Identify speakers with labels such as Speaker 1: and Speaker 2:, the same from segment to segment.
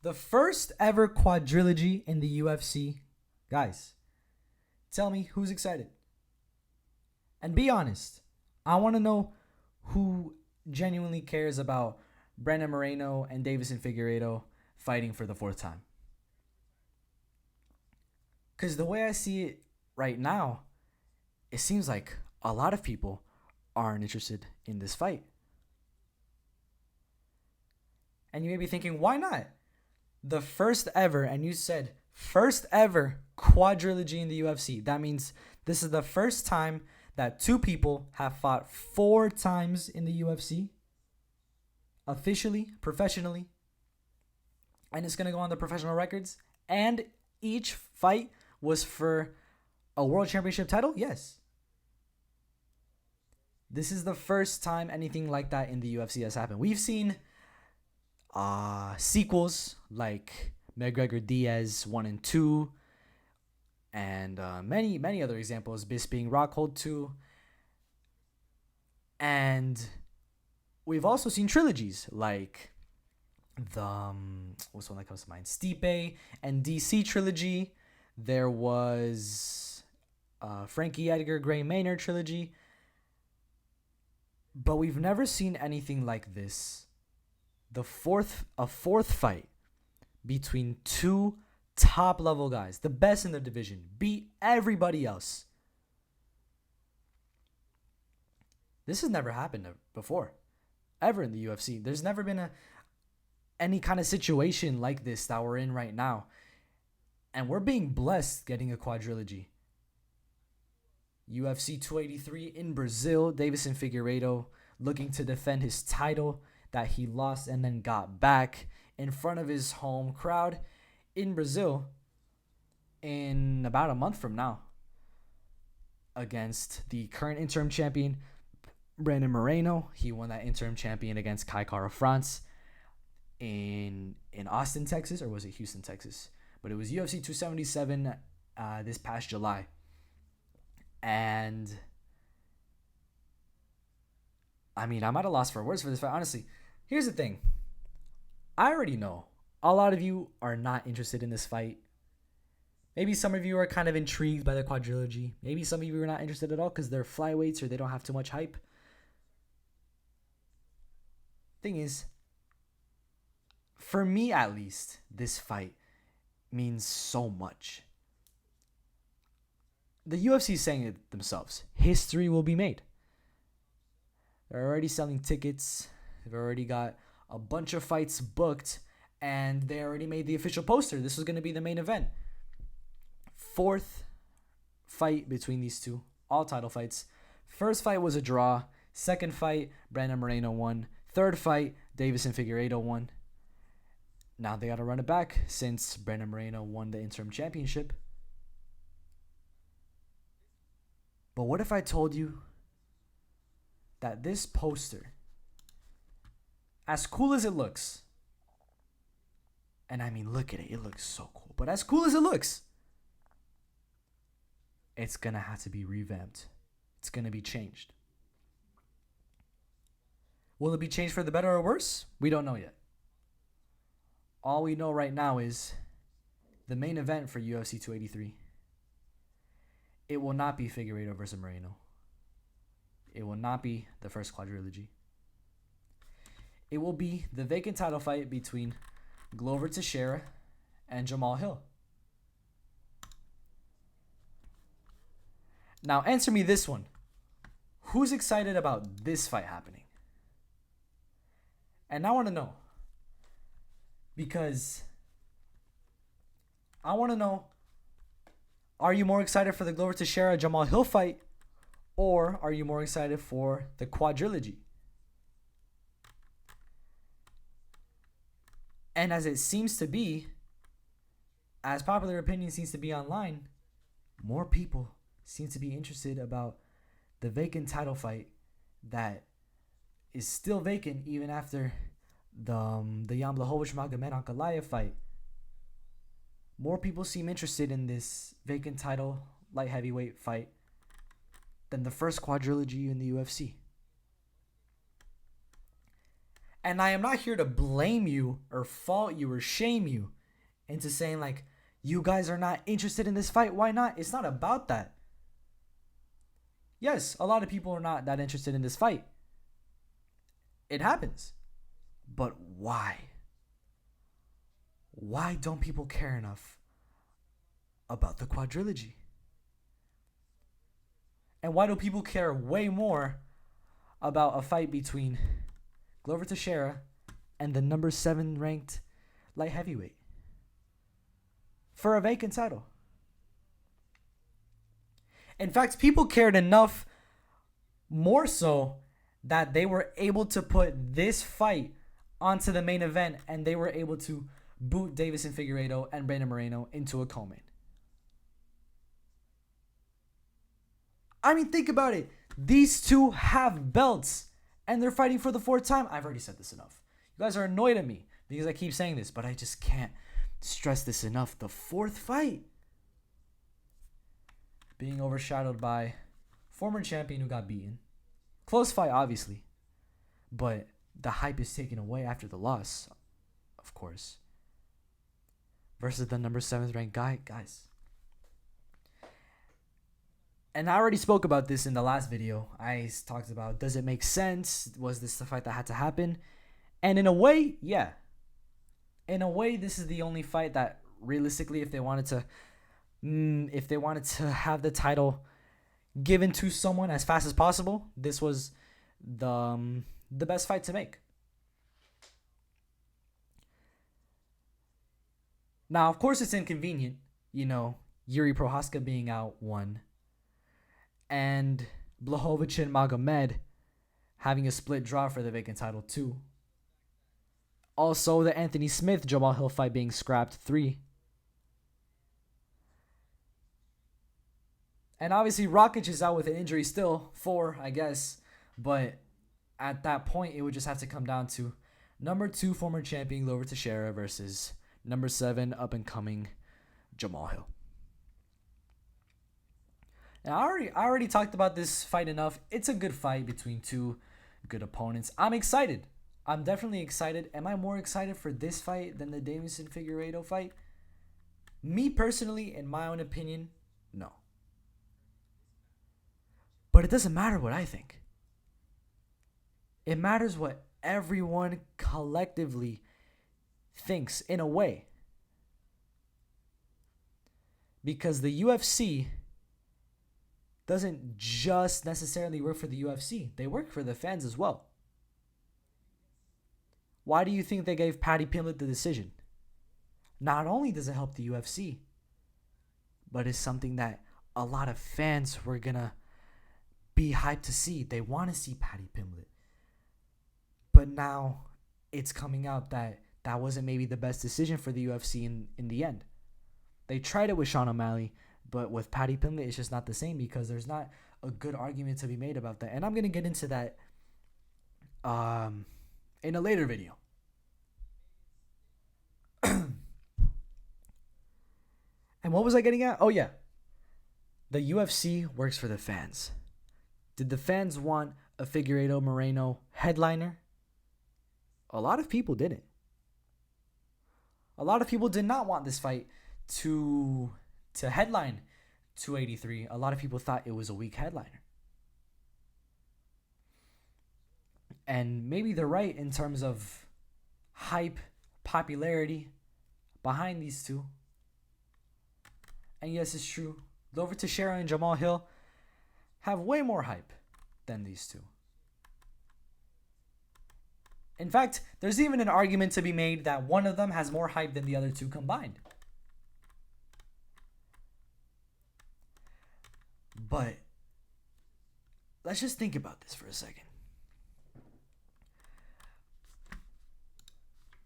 Speaker 1: The first ever quadrilogy in the UFC. Guys, tell me who's excited. And be honest. I want to know who genuinely cares about Brandon Moreno and Davison Figueiredo fighting for the fourth time. Because the way I see it right now, it seems like a lot of people aren't interested in this fight. And you may be thinking, why not? The first ever, and you said first ever quadrilogy in the UFC. That means this is the first time that two people have fought 4 times in the UFC. Officially, professionally. And it's going to go on the professional records. And each fight was for a world championship title? Yes. This is the first time anything like that in the UFC has happened. We've seen sequels like McGregor Diaz 1 and 2, and many other examples. Bisping Rockhold 2, and we've also seen trilogies like the what's one that comes to mind? Stipe and DC trilogy. There was Frankie Edgar Gray Maynard trilogy, but we've never seen anything like this. A fourth fight between two top level guys, the best in the division, beat everybody else. This has never happened before, ever in the UFC. There's never been any kind of situation like this that we're in right now. And we're being blessed getting a quadrilogy. UFC 283 in Brazil, Davison Figueiredo looking to defend his title that he lost and then got back in front of his home crowd in Brazil in about a month from now against the current interim champion, Brandon Moreno. He won that interim champion against Kai Kara France in Austin, Texas, or was it Houston, Texas? But it was UFC 277 this past July. And I mean, I'm at a loss for words for this fight. Honestly, here's the thing. I already know a lot of you are not interested in this fight. Maybe some of you are kind of intrigued by the quadrilogy. Maybe some of you are not interested at all because they're flyweights or they don't have too much hype. Thing is, for me at least, this fight means so much. The UFC is saying it themselves. History will be made. They're already selling tickets. They've already got a bunch of fights booked. And they already made the official poster. This was going to be the main event. 4th fight between these two. All title fights. First fight was a draw. Second fight, Brandon Moreno won. Third fight, Davison Figueiredo won. Now they got to run it back since Brandon Moreno won the interim championship. But what if I told you that this poster, as cool as it looks, and I mean, look at it, it looks so cool, but as cool as it looks, it's going to have to be revamped. It's going to be changed. Will it be changed for the better or worse? We don't know yet. All we know right now is the main event for UFC 283. It will not be Figueiredo versus Moreno. It will not be the first quadrilogy. It will be the vacant title fight between Glover Teixeira and Jamal Hill. Now answer me this one. Who's excited about this fight happening? And I want to know. Because I want to know, are you more excited for the Glover Teixeira Jamal Hill fight, or are you more excited for the quadrilogy? And as it seems to be, as popular opinion seems to be online, more people seem to be interested about the vacant title fight that is still vacant even after the Jan Blachowicz Magomed Ankalaev fight. More people seem interested in this vacant title light heavyweight fight than the first quadrilogy in the UFC. And I am not here to blame you or fault you or shame you into saying like, you guys are not interested in this fight. Why not? It's not about that. Yes, a lot of people are not that interested in this fight. It happens. But why? Why don't people care enough about the Quadrilogy? And why do people care way more about a fight between Glover Teixeira and the number 7 ranked light heavyweight for a vacant title? In fact, people cared enough, more so, that they were able to put this fight onto the main event, and they were able to boot Davison Figueiredo and Brandon Moreno into a co-main. I mean, think about it. These two have belts, and they're fighting for the 4th time. I've already said this enough. You guys are annoyed at me because I keep saying this, but I just can't stress this enough. The 4th fight being overshadowed by former champion who got beaten. Close fight, obviously, but the hype is taken away after the loss, of course, versus the number 7th ranked guy, guys. And I already spoke about this in the last video. I talked about, does it make sense? Was this the fight that had to happen? And in a way, yeah. In a way, this is the only fight that realistically, if they wanted to have the title given to someone as fast as possible, this was the best fight to make. Now, of course, it's inconvenient, Yuri Prohaska being out 1, and Blachowicz and Magomed having a split draw for the vacant title 2. Also, the Anthony Smith Jamal Hill fight being scrapped 3. And obviously, Rakic is out with an injury still, 4, I guess. But at that point, it would just have to come down to number 2 former champion Glover Teixeira versus number 7 up-and-coming Jamal Hill. And I already talked about this fight enough. It's a good fight between 2 good opponents. I'm excited. I'm definitely excited. Am I more excited for this fight than the Davison Figueiredo fight? Me personally, in my own opinion, no. But it doesn't matter what I think. It matters what everyone collectively thinks in a way. Because the UFC doesn't just necessarily work for the UFC. They work for the fans as well. Why do you think they gave Paddy Pimblett the decision? Not only does it help the UFC, but it's something that a lot of fans were going to be hyped to see. They want to see Paddy Pimblett. But now it's coming out that that wasn't maybe the best decision for the UFC in the end. They tried it with Sean O'Malley, but with Paddy Pimblett, it's just not the same because there's not a good argument to be made about that. And I'm going to get into that in a later video. And what was I getting at? Oh, yeah. The UFC works for the fans. Did the fans want a Figueiredo Moreno headliner? A lot of people didn't. A lot of people did not want this fight to headline 283. A lot of people thought it was a weak headliner. And maybe they're right in terms of hype, popularity behind these two. And yes, it's true. Glover Teixeira and Jamal Hill have way more hype than these two. In fact, there's even an argument to be made that one of them has more hype than the other two combined. But let's just think about this for a second.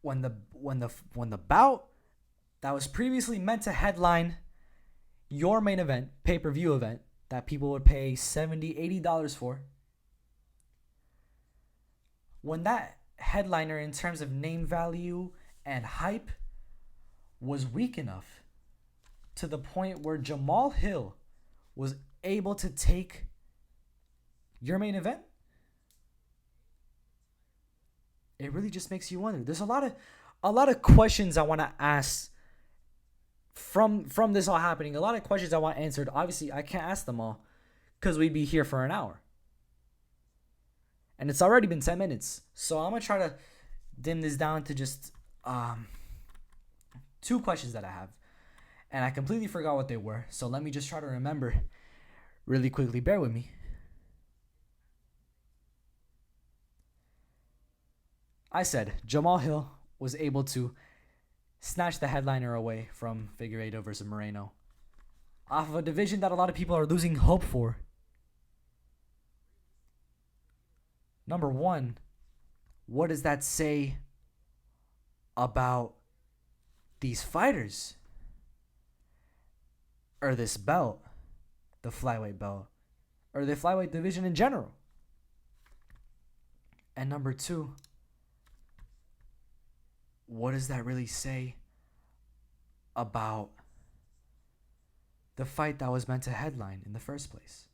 Speaker 1: When the bout that was previously meant to headline your main event, pay-per-view event, that people would pay $70, $80 for, when that headliner in terms of name value and hype was weak enough to the point where Jamal Hill was able to take your main event, it really just makes you wonder. There's a lot of questions I want to ask from this all happening. A lot of questions I want answered. Obviously, I can't ask them all because we'd be here for an hour. And it's already been 10 minutes. So I'm going to try to dim this down to just 2 questions that I have. And I completely forgot what they were. So let me just try to remember really quickly. Bear with me. I said Jamal Hill was able to snatch the headliner away from Figueiredo versus Moreno off of a division that a lot of people are losing hope for. Number one, what does that say about these fighters? Or this belt, the flyweight belt, or the flyweight division in general? And number two, what does that really say about the fight that was meant to headline in the first place?